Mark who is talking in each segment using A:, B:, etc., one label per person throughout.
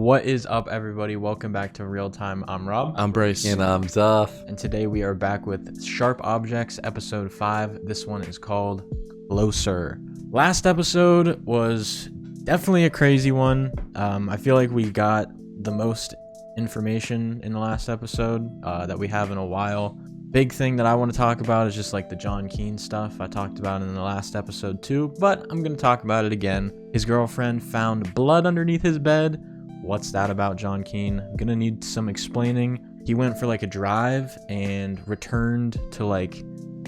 A: What is up, everybody? Welcome back to Real Time. I'm Rob.
B: I'm Bryce.
C: And I'm Zuff.
A: And today we are back with Sharp Objects, episode 5. This one is called Closer. Last episode was definitely a crazy one. I feel like we got the most information in the last episode that we have in a while. Big thing that I want to talk about is just like the John Keane stuff I talked about in the last episode too, but I'm going to talk about it again. His girlfriend found blood underneath his bed. What's that about, John Keane? I'm gonna need some explaining. He went for like a drive and returned to like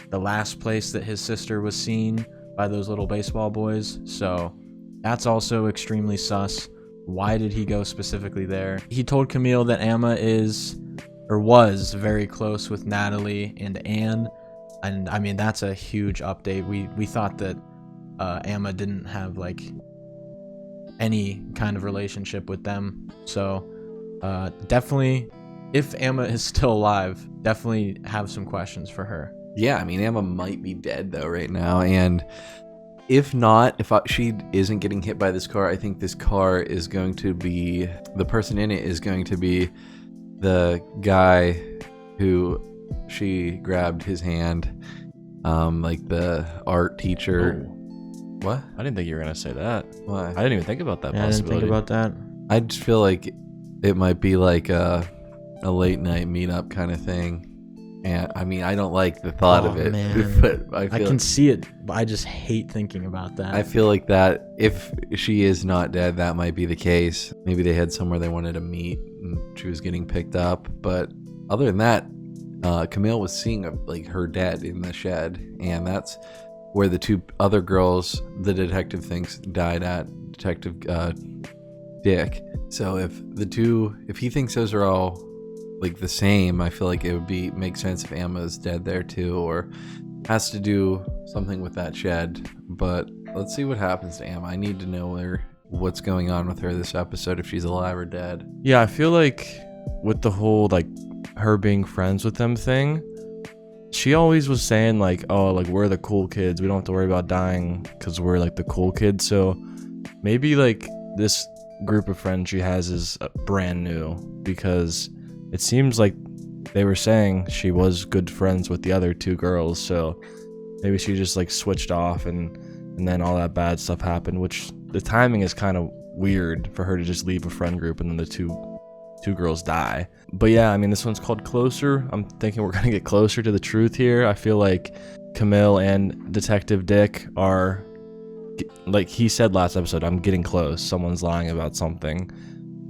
A: the last place that his sister was seen by those little baseball boys. So that's also extremely sus. Why did he go specifically there? He told Camille that Emma is or was very close with Natalie and Anne. And I mean, that's a huge update. We thought that Emma didn't have like any kind of relationship with them. So definitely, if Emma is still alive, definitely have some questions for her.
C: Yeah, I mean, Emma might be dead though right now, and if not, she isn't getting hit by this car, I think this car is going to be, the person in it is going to be the guy who she grabbed his hand, like the art teacher.
B: Oh.
C: What?
B: I didn't think you were gonna say that.
C: Why?
B: I didn't even think about that
A: Yeah, I didn't
B: possibility.
A: think about that.
C: I just feel like it might be like a late night meetup kind of thing. And I mean, I don't like the thought of it,
A: Man.
C: but I
A: I
C: feel
A: can see it, but I just hate thinking about that.
C: I feel like that if she is not dead, that might be the case. Maybe they had somewhere they wanted to meet and she was getting picked up. But other than that, Camille was seeing like her dead in the shed, and that's where the two other girls the detective thinks died at, Detective Dick. So if he thinks those are all like the same, I feel like it would make sense if Emma's dead there too, or has to do something with that shed. But let's see what happens to Emma. I need to know what's going on with her this episode, if she's alive or dead.
B: Yeah, I feel like with the whole like her being friends with them thing, she always was saying like, oh, like we're the cool kids, we don't have to worry about dying because we're like the cool kids. So maybe like this group of friends she has is brand new, because it seems like they were saying she was good friends with the other two girls. So maybe she just like switched off and then all that bad stuff happened, which the timing is kind of weird for her to just leave a friend group and then the two girls die. But yeah, I mean, this one's called Closer. I'm thinking we're gonna get closer to the truth here. I feel like Camille and Detective Dick are, like he said last episode, I'm getting close. Someone's lying about something.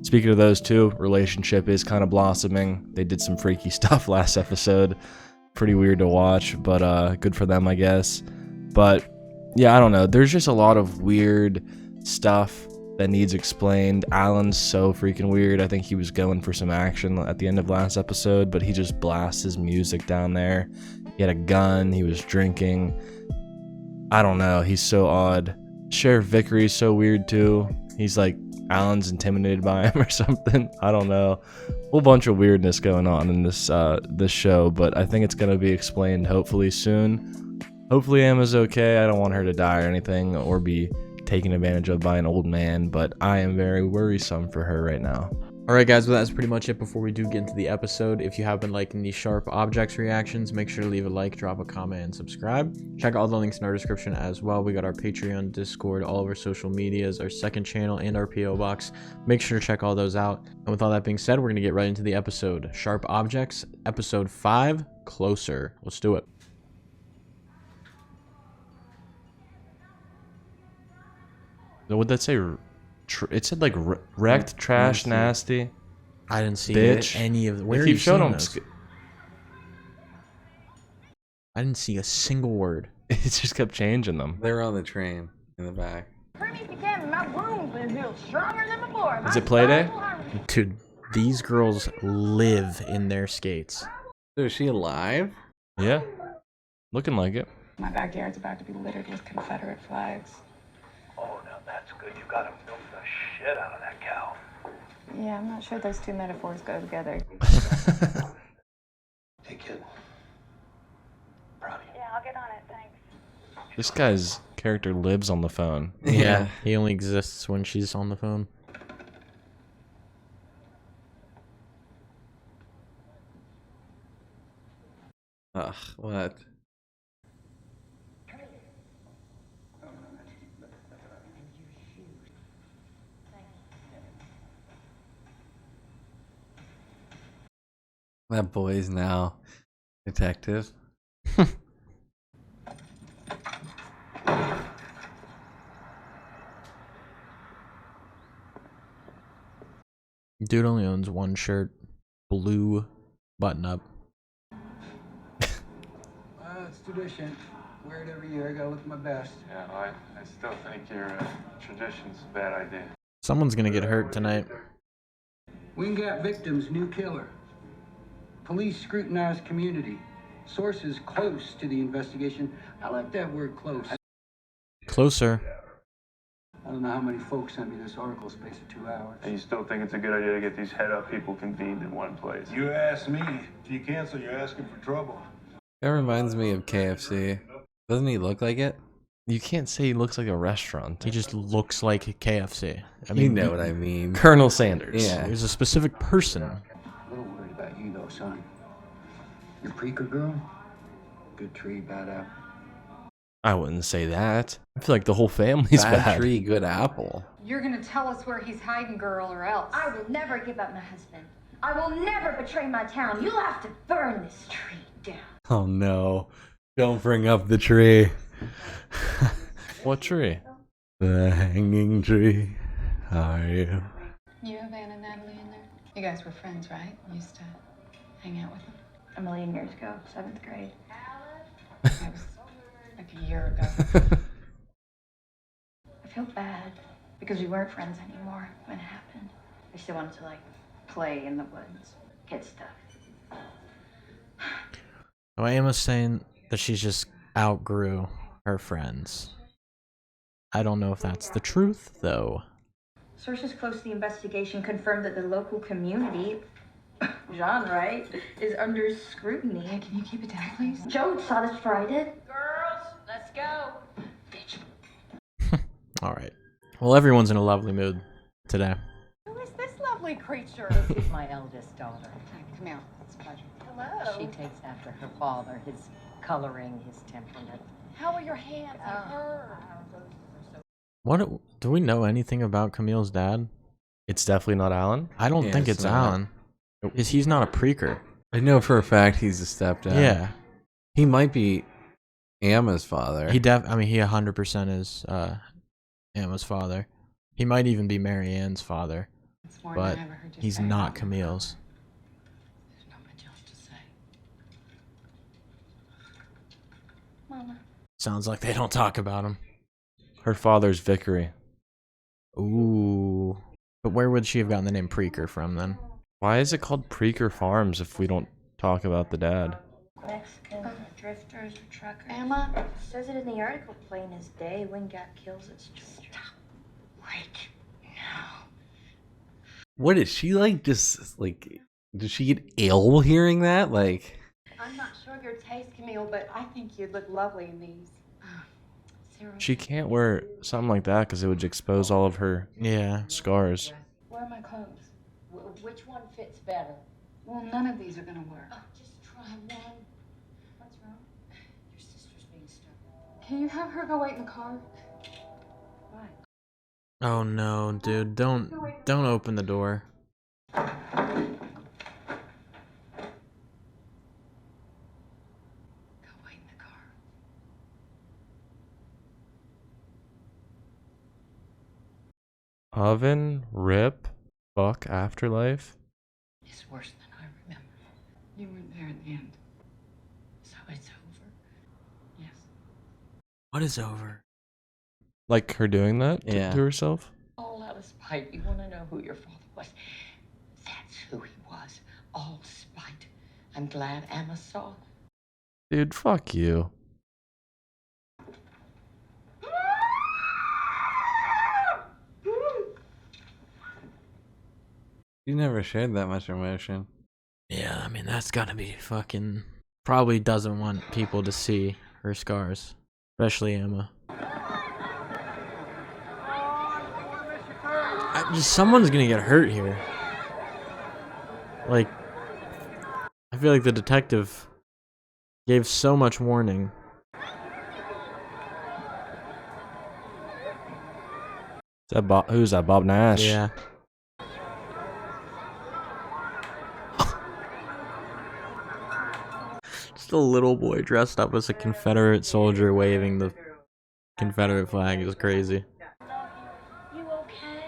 B: Speaking of those two, relationship is kind of blossoming. They did some freaky stuff last episode. Pretty weird to watch, but good for them, I guess. But yeah, I don't know. There's just a lot of weird stuff that needs explained. Alan's so freaking weird. I think he was going for some action at the end of last episode, but he just blasts his music down there. He had a gun. He was drinking. I don't know. He's so odd. Sheriff Vickery's so weird too. He's like, Alan's intimidated by him or something. I don't know. Whole bunch of weirdness going on in this show, but I think it's gonna be explained hopefully soon. Hopefully Emma's okay. I don't want her to die or anything or be taken advantage of by an old man, but I am very worrisome for her right now.
A: Alright guys, well that's pretty much it before we do get into the episode. If you have been liking these Sharp Objects reactions, make sure to leave a like, drop a comment, and subscribe. Check out all the links in our description as well. We got our Patreon, Discord, all of our social medias, our second channel, and our P.O. Box. Make sure to check all those out. And with all that being said, we're going to get right into the episode. Sharp Objects, episode 5, Closer. Let's do it.
B: What'd that say? It said like wrecked, trash, nasty.
A: I didn't see
B: Bitch.
A: any of the... Where
B: They
A: are
B: keep
A: you
B: showing
A: seeing
B: them.
A: those? I didn't see a single word.
B: It just kept changing them.
C: They're on the train in the back.
B: Is it play day?
A: Dude, these girls live in their skates.
C: So is she alive?
B: Yeah, looking like it.
D: My backyard's about to be littered with Confederate flags.
E: Oh, now that's good. You gotta milk the shit out of that cow.
D: Yeah, I'm not sure those two metaphors go together.
E: Hey, kid. Proud of you.
D: Yeah, I'll get on it, thanks.
B: This guy's character lives on the phone.
A: Yeah, he only exists when she's on the phone.
C: What? That boy's now detective.
A: Dude only owns one shirt, blue button up.
F: It's tradition. Wear it every year. I gotta look my best.
G: Yeah, I still think your tradition's a bad idea.
A: Someone's gonna get hurt tonight.
F: Wingate victims, new killer. Police scrutinize community. Sources close to the investigation. I like that word close.
A: Closer.
F: I don't know how many folks sent me this article space of 2 hours.
G: And you still think it's a good idea to get these head-up people convened in one place?
E: You ask me. If you cancel, you're asking for trouble.
C: That reminds me of KFC. Doesn't he look like it?
B: You can't say he looks like a restaurant.
A: He just looks like KFC. I
C: You know what I mean.
B: Colonel Sanders.
C: Yeah.
A: There's a specific person.
F: A little worried about you though, son. Your preacher girl? Good tree, bad apple.
B: I wouldn't say that. I feel like the whole family's
C: Bad
B: bad.
C: tree, good apple.
H: You're gonna tell us where he's hiding, girl, or else.
I: I will never give up my husband. I will never betray my town. You'll have to burn this tree down.
C: Oh no. Don't bring up the tree.
B: What tree?
C: The hanging tree. Are you?
H: You have Ann and Natalie in there? You guys were friends, right? You used to hang out with them?
D: A million years ago, 7th grade.
H: That was like a year ago.
D: I feel bad because we weren't friends anymore when it happened. I still wanted to like play in the woods, get stuff.
A: Oh, Emma's saying that she's just outgrew her friends. I don't know if that's the truth, though.
I: Sources close to the investigation confirmed that the local community, John, right, is under scrutiny.
H: Hey, can you keep it down, please?
I: Joe saw this before I did.
H: Girls, let's go.
A: All right. Well, everyone's in a lovely mood today.
H: Who is this lovely creature?
J: This is my eldest daughter.
H: Hi, come here. It's a pleasure.
J: She takes after her father, his coloring, his temperament.
H: How are your hands? I heard.
A: What do we know anything about Camille's dad?
B: It's definitely not Alan.
A: I don't
C: Yeah,
A: think
C: it's
A: it's
C: not.
A: Alan. He's not a preaker.
C: I know for a fact he's a stepdad.
A: Yeah.
C: He might be Emma's father.
A: He 100% is Emma's father. He might even be Mary Ann's father,
H: It's more
A: but
H: than I ever heard you
A: he's
H: say.
A: not Camille's.
H: There's not much else to say.
I: Mama.
A: Sounds like they don't talk about him.
B: Her father's Vickery.
A: Ooh. But where would she have gotten the name Preaker from then?
B: Why is it called Preaker Farms if we don't talk about the dad?
I: Mexican drifters or truckers.
H: Emma?
I: It says it in the article plain as day. Wingate kills its children.
H: Right now.
C: What is she like? Just like, does she get ill hearing that? Like,
H: I'm not sure of your taste, Camille, but I think you'd look lovely in these. Zero.
B: She can't wear something like that because it would expose all of her
A: Yeah.
B: scars.
H: Where are my clothes?
J: Which one fits better?
H: Well, none of these are gonna work.
J: Oh, just try one. What's wrong? Your sister's being stubborn.
H: Can you have her go wait in the car?
J: Why?
A: Oh no, dude. Don't open the door.
H: Go wait in the car.
B: Oven, rip, fuck, afterlife.
H: It's worse than I remember. You weren't there at the end. So it's over. Yes.
A: What is over?
B: Like her doing that
C: Yeah.
B: to herself?
J: All out of spite. You want to know who your father was? That's who he was. All spite. I'm glad Emma saw.
B: Dude, fuck you.
C: you never shared that much emotion.
A: Yeah, I mean, that's gotta be fucking... Probably doesn't want people to see her scars. Especially Emma. Someone's gonna get hurt here. Like... I feel like the detective Gave so much warning.
B: Is that Bob? Who's that? Bob Nash?
A: Yeah. Just a little boy dressed up as a Confederate soldier waving the Confederate flag is crazy.
J: You okay?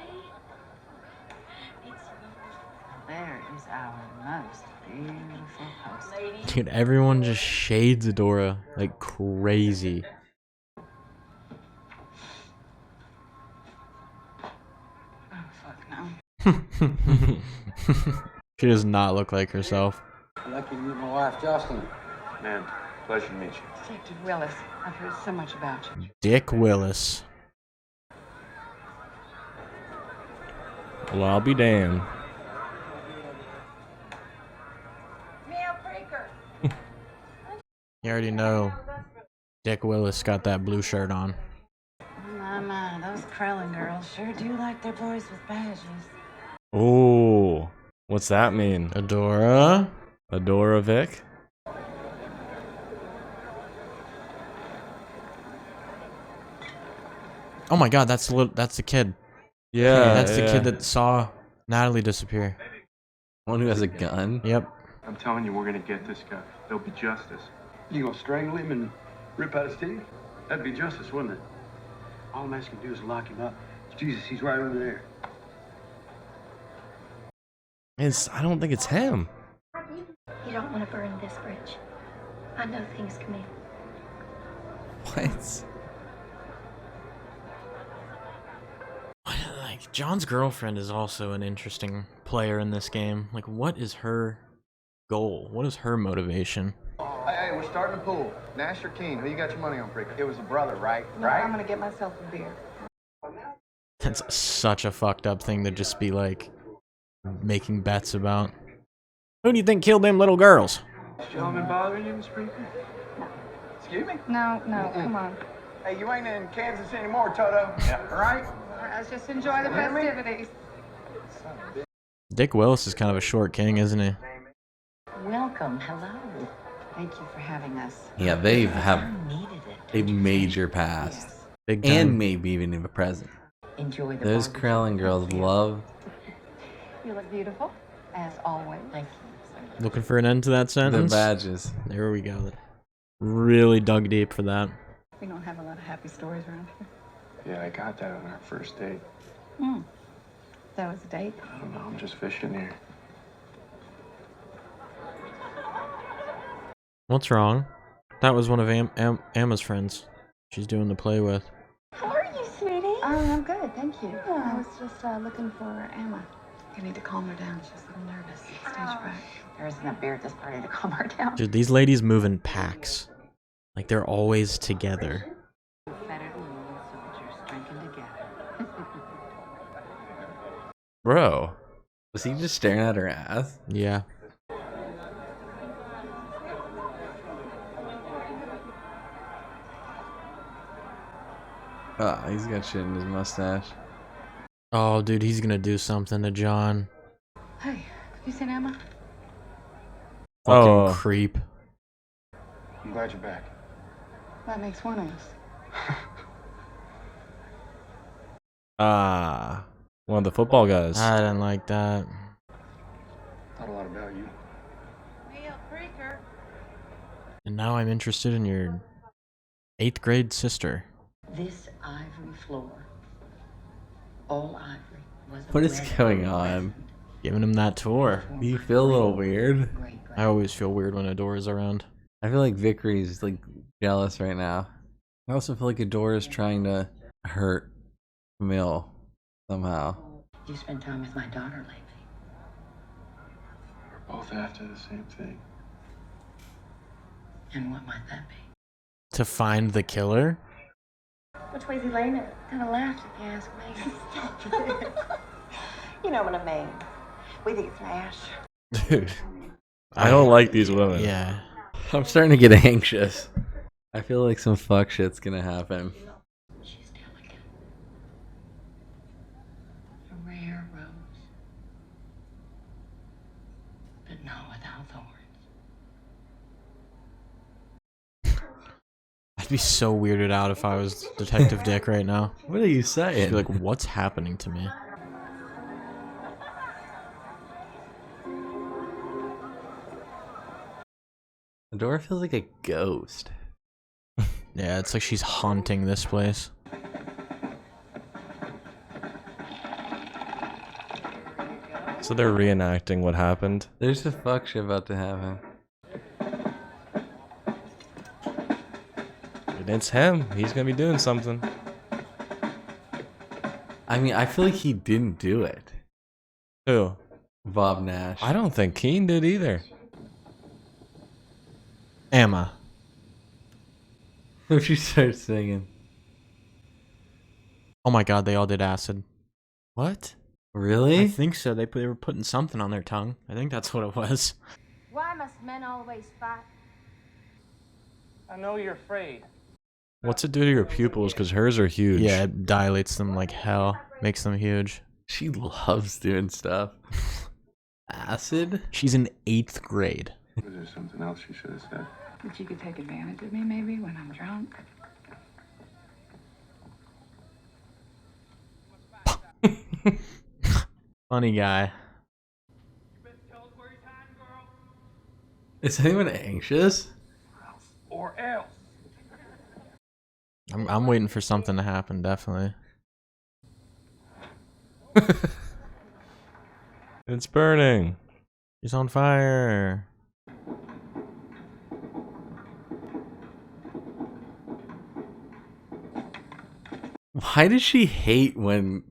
J: There is our most beautiful host.
A: Dude, everyone just shades ADORA like crazy.
H: Oh, fuck no.
A: She does not look like herself.
F: I'd like you to meet my wife, Jocelyn.
G: Man, pleasure to meet you.
H: Detective Willis, I've heard so much about you.
A: Dick Willis.
B: Well, I'll be damned.
A: You already know Dick Willis got that blue shirt on.
H: My, those Krellin girls sure do like their boys with badges.
B: Oh, what's that mean?
A: ADORA?
B: ADORA Vic?
A: Oh my god, that's the kid.
B: Yeah,
A: That's the
B: yeah.
A: kid that saw Natalie disappear.
C: One who has a gun.
A: Yep.
G: I'm telling you, we're gonna get this guy. There'll be justice.
F: You gonna strangle him and rip out his teeth? That'd be justice, wouldn't it? All I'm asking to do is lock him up. Jesus, he's right over there.
B: I don't think it's him.
I: You don't want to burn this bridge. I know things, Camille.
C: What?
A: Like, John's girlfriend is also an interesting player in this game. Like, what is her goal? What is her motivation?
K: Hey, we're starting a pool. Nash or Keen, who you got your money on, Prick? It was a brother, right?
H: No, I'm gonna get myself a beer.
A: That's such a fucked up thing to just be, like, making bets about. Who do you think killed them little girls?
G: Is gentleman bothering you, Miss Preaker?
K: Excuse me?
H: No, come on.
K: Hey, you ain't in Kansas anymore, Toto. Yeah. All right?
H: Let's just enjoy the festivities.
A: Dick Willis is kind of a short king, isn't he?
J: Welcome, hello.
H: Thank you for having us.
C: Yeah, they have
J: Needed
C: a
J: it.
C: major past.
A: Big time.
C: And maybe even a present.
J: Enjoy the
C: Those
J: barbecue.
C: Krellin girls love.
H: You look beautiful, as always.
J: Thank you.
A: Looking for an end to that
C: The
A: sentence?
C: badges.
A: There we go. Really dug deep for that.
H: We don't have a lot of happy stories around here.
G: Yeah, I got that on our first date.
H: That was a date.
G: I don't know, I'm just fishing here.
A: What's wrong? That was one of Emma's friends. She's doing the play with.
I: How are you, sweetie?
H: I'm good, thank you. I was just looking for Emma. You need to calm her down. She's a little nervous. Stage fright.
J: There isn't a beer at this party to calm her down.
A: Dude, these ladies move in packs. Like, they're always together.
J: Better than you soldiers drinking together.
B: Bro.
C: Was he just staring at her ass?
A: Yeah.
C: Oh, he's got shit in his mustache.
A: Oh, dude, he's gonna do something to John.
H: Hey, have you seen Emma?
A: Fucking
B: Oh.
A: creep.
K: I'm glad you're back.
H: That makes one of us.
B: One of the football guys.
A: I didn't like that.
K: Thought a lot about you.
A: And now I'm interested in your 8th grade sister.
J: This ivory floor, all ivory, was
C: What is
J: red
C: going
J: gold
C: on?
J: resin.
A: Giving him that tour.
C: Do you feel a little weird?
J: Great,
A: I always feel weird when ADORA's around.
C: I feel like Vickery's like jealous right now. I also feel like Adora's trying to hurt Camille somehow.
J: You spent time with my daughter lately.
G: We're both after the same thing.
J: And what might that be?
A: To find the killer?
I: Which way's he laying it?
J: Kind of laughed if you ask me.
I: You know what I mean. We think it's Nash.
B: Dude. I don't like these women.
A: Yeah.
C: I'm starting to get anxious. I feel like some fuck shit's gonna happen.
J: She's delicate. A rare rose. But not without thorns.
A: I'd be so weirded out if I was Detective Dick right now.
C: What are you
A: I'd
C: saying?
A: be like, what's happening to me?
C: ADORA feels like a ghost.
A: Yeah, it's like she's haunting this place.
B: So they're reenacting what happened.
C: There's a fuck shit about to happen.
B: And it's him. He's gonna be doing something.
C: I mean, I feel like he didn't do it.
B: Who?
C: Bob Nash.
B: I don't think Keen did either.
A: Emma.
C: If she starts singing.
A: Oh my god, they all did acid.
B: What?
C: Really?
A: I think so. They were putting something on their tongue. I think that's what it was.
I: Why must men always fight?
E: I know you're afraid.
B: What's it do to your pupils? Because hers are huge.
A: Yeah, it dilates them like hell. Makes them huge.
C: She loves doing stuff. Acid?
A: She's in 8th grade.
G: Was there something else you should have said?
H: That you could take advantage of me maybe when I'm drunk.
A: Funny guy.
C: Is anyone anxious?
E: Or else.
A: I'm waiting for something to happen, definitely.
B: It's burning.
A: She's on fire.
C: Why does she hate when...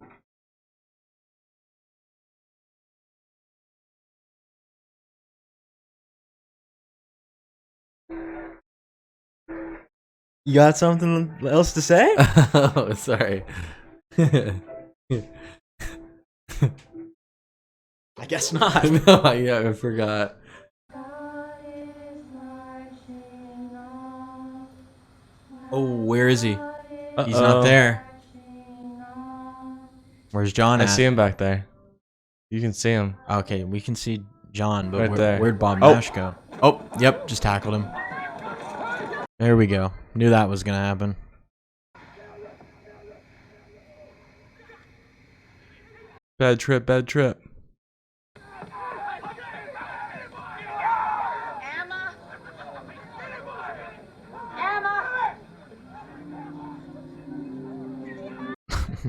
A: You got something else to say?
C: Oh, sorry.
A: I guess not.
C: No, yeah, I forgot.
A: Oh, where is he? He's not there. Where's John
B: I
A: at?
B: see him back there. You can see him.
A: Okay, we can see John, but
B: Right there.
A: where'd Bob
B: Oh.
A: Nash go? Oh, yep, just tackled him. There we go. Knew that was gonna happen.
B: Bad trip, bad trip.
I: Emma? Emma?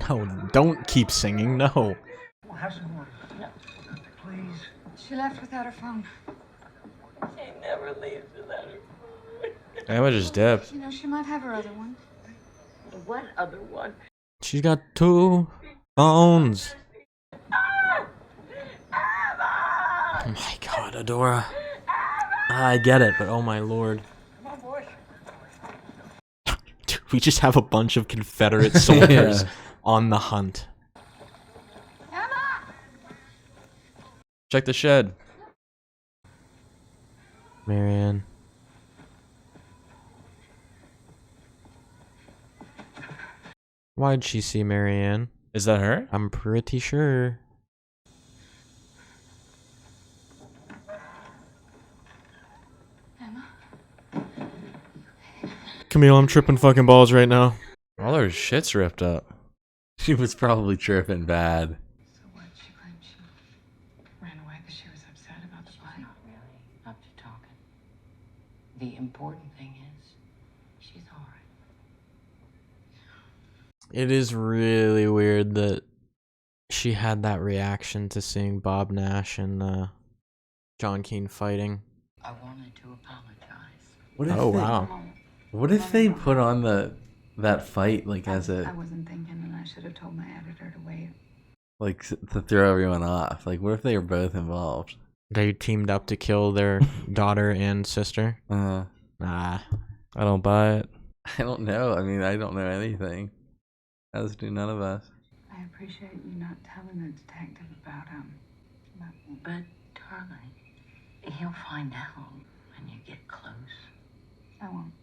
A: No, don't keep singing. No.
E: Have some water. Please.
H: She left without her phone.
J: She never leaves without her.
B: Emma just dipped.
H: You know, she might have her other one.
J: What other one?
A: She's got 2 phones. Oh my god, Adora. I get it, but oh my lord.
E: Come on, boys.
A: Dude, we just have a bunch of Confederate soldiers on the hunt.
H: Emma!
B: Check the shed.
A: Marianne. Why'd she see Marianne?
B: Is that her?
A: I'm pretty sure.
H: Emma?
A: Camille, I'm tripping fucking balls right now.
B: All her shit's ripped up.
C: She was probably tripping bad.
H: So what? She claimed she ran away because she was upset about the fight.
J: Not really up to talking. The important thing is, she's all right.
A: It is really weird that she had that reaction to seeing Bob Nash and John Keane fighting.
J: I wanted to apologize.
C: What if
A: Oh
C: they,
A: wow.
C: What if they put on that fight like as
H: I
C: a
H: wasn't thinking, and I should have told my editor to wait.
C: like to throw everyone off? Like what if they were both involved?
A: They teamed up to kill their daughter and sister.
C: Nah,
A: I
B: don't buy it.
C: I don't know. I mean, I don't know anything. As do none of us.
H: I appreciate you not telling the detective about
J: But, darling, he'll find out when you get close.
H: I won't.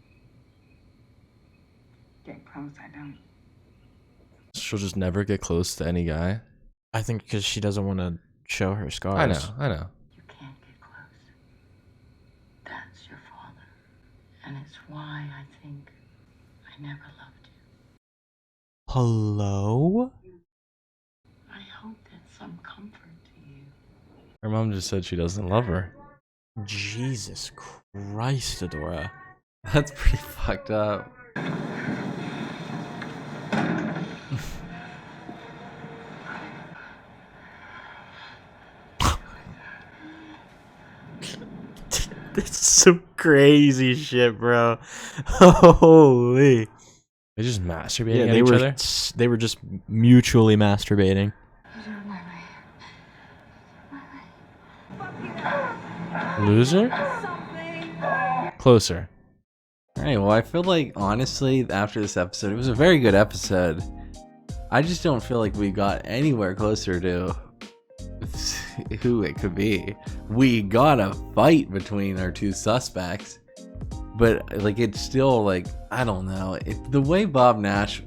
H: Get close, I don't.
B: She'll just never get close to any guy.
A: I think because she doesn't want to show her scars.
B: I know.
J: You can't get close. That's your father. And it's why I think
H: I never loved you.
A: Hello?
H: I hope that's some comfort to you.
B: Her mom just said she doesn't love her.
A: Jesus Christ, Adora.
C: That's pretty fucked up.
A: That's some crazy shit, bro. Holy.
B: They just masturbating
A: Yeah,
B: at
A: they
B: each
A: were
B: other.
A: they were just mutually masturbating.
B: Loser? Closer.
C: All right, well, I feel like, honestly, after this episode, it was a very good episode. I just don't feel like we got anywhere closer to who it could be. We got a fight between our two suspects, but, like, it's still, like, I don't know. The way Bob Nash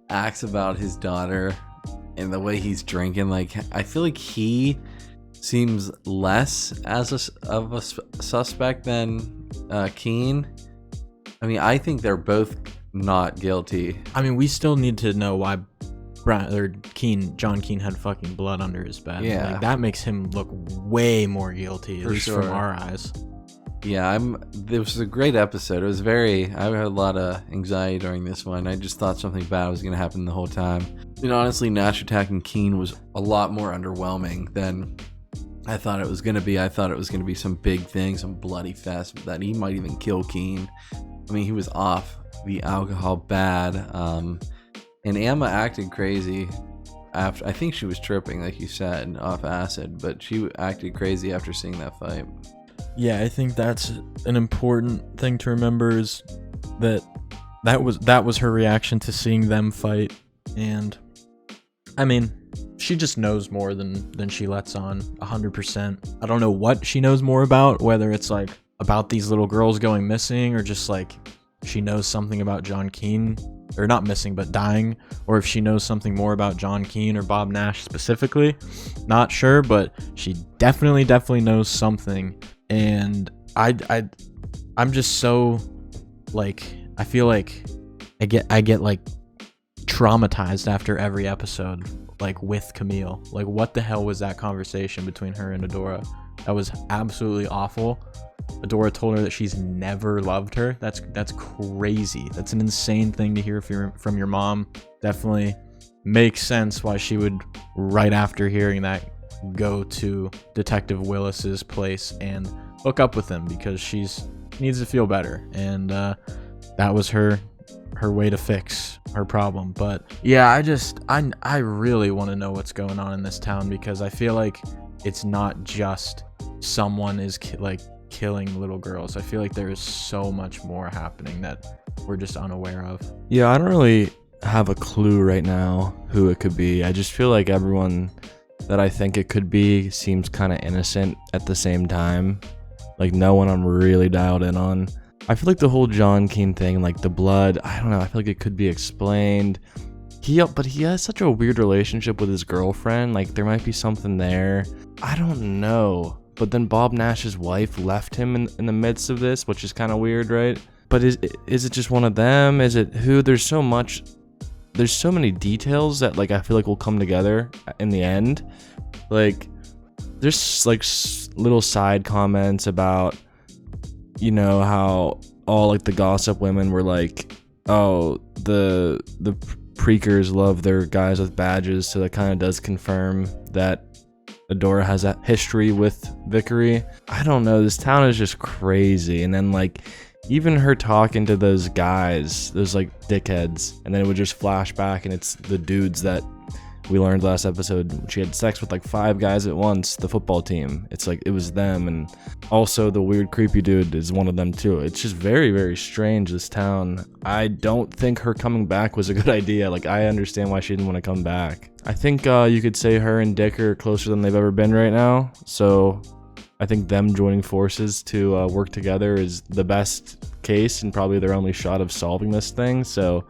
C: acts about his daughter and the way he's drinking, like, I feel like he seems less of a suspect than Keen. I mean, I think they're both not guilty.
A: I mean, we still need to know why John Keene had fucking blood under his bed.
C: Yeah.
A: Like, that makes him look way more guilty, at
C: For
A: least
C: sure.
A: from our eyes.
C: Yeah, this was a great episode. It was I had a lot of anxiety during this one. I just thought something bad was going to happen the whole time. And honestly, Nash attacking Keen was a lot more underwhelming than I thought it was going to be. I thought it was going to be some big thing, some bloody fest, that he might even kill Keen. I mean, he was off the alcohol bad. And Emma acted crazy after. I think she was tripping, like you said, off acid, but she acted crazy after seeing that fight.
A: Yeah, I think that's an important thing to remember, is that was her reaction to seeing them fight. And I mean, she just knows more than she lets on, 100%. I don't know what she knows more about, whether it's like about these little girls going missing, or just like she knows something about John Keene, or not missing but dying, or if she knows something more about John Keene or Bob Nash specifically. Not sure, but she definitely knows something. And I'm just so, like, I feel like I get like traumatized after every episode, like, with Camille. Like, what the hell was that conversation between her and Adora? That was absolutely awful. Adora told her that she's never loved her. That's crazy. That's an insane thing to hear from your mom. Definitely makes sense why she would, right after hearing that, go to Detective Willis's place and hook up with him, because she needs to feel better, and that was her way to fix her problem. But yeah, I really want to know what's going on in this town, because I feel like it's not just someone is killing little girls. I feel like there is so much more happening that we're just unaware of.
B: Yeah, I don't really have a clue right now who it could be. I just feel like everyone that I think it could be seems kind of innocent at the same time. Like, no one I'm really dialed in on. I feel like the whole John Keene thing, like the blood, I don't know, I feel like it could be explained. But he has such a weird relationship with his girlfriend. Like, there might be something there. I don't know. But then Bob Nash's wife left him in the midst of this, which is kind of weird, right? But is it just one of them? Is it who? There's so many details that, like, I feel like will come together in the end. Like, there's like little side comments about, you know, how all like the gossip women were like, oh, the Preakers love their guys with badges, so that kind of does confirm that Adora has a history with Vickery. I don't know, this town is just crazy. And then, like, even her talking to those guys, those like dickheads, and then it would just flash back, and it's the dudes that we learned last episode. She had sex with like 5 guys at once, the football team. It's like it was them, and also the weird creepy dude is one of them too. It's just very, very strange, this town. I don't think her coming back was a good idea. Like, I understand why she didn't want to come back. I think you could say her and Dick are closer than they've ever been right now, so I think them joining forces to work together is the best case and probably their only shot of solving this thing. So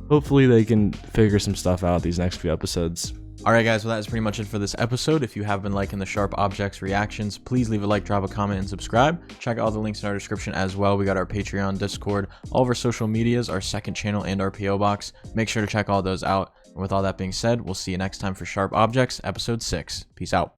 B: hopefully they can figure some stuff out these next few episodes.
A: Alright guys, well that is pretty much it for this episode. If you have been liking the Sharp Objects reactions, please leave a like, drop a comment, and subscribe. Check out all the links in our description as well. We got our Patreon, Discord, all of our social medias, our second channel, and our PO box. Make sure to check all those out. And with all that being said, we'll see you next time for Sharp Objects, episode 6. Peace out.